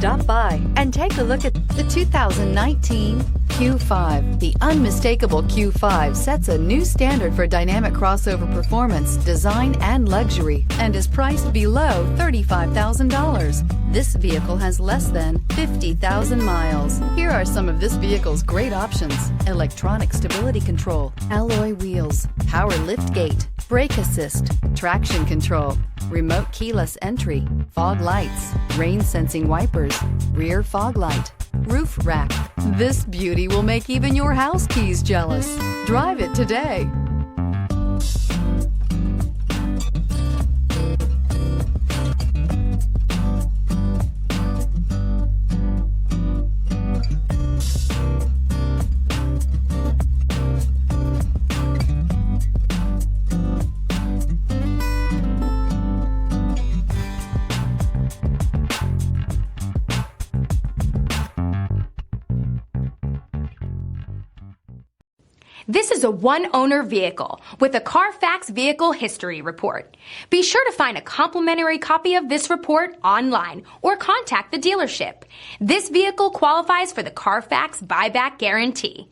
Stop by and take a look at the 2019 Q5. The unmistakable Q5 sets a new standard for dynamic crossover performance, design, and luxury, and is priced below $35,000. This vehicle has less than 50,000 miles. Here are some of this vehicle's great options: electronic stability control, alloy wheels, power liftgate, brake assist, traction control, remote keyless entry, fog lights, rain sensing wipers, rear fog light, roof rack. This beauty will make even your house keys jealous. Drive it today. This is a one-owner vehicle with a CARFAX Vehicle History Report. Be sure to find a complimentary copy of this report online or contact the dealership. This vehicle qualifies for the CARFAX Buyback Guarantee.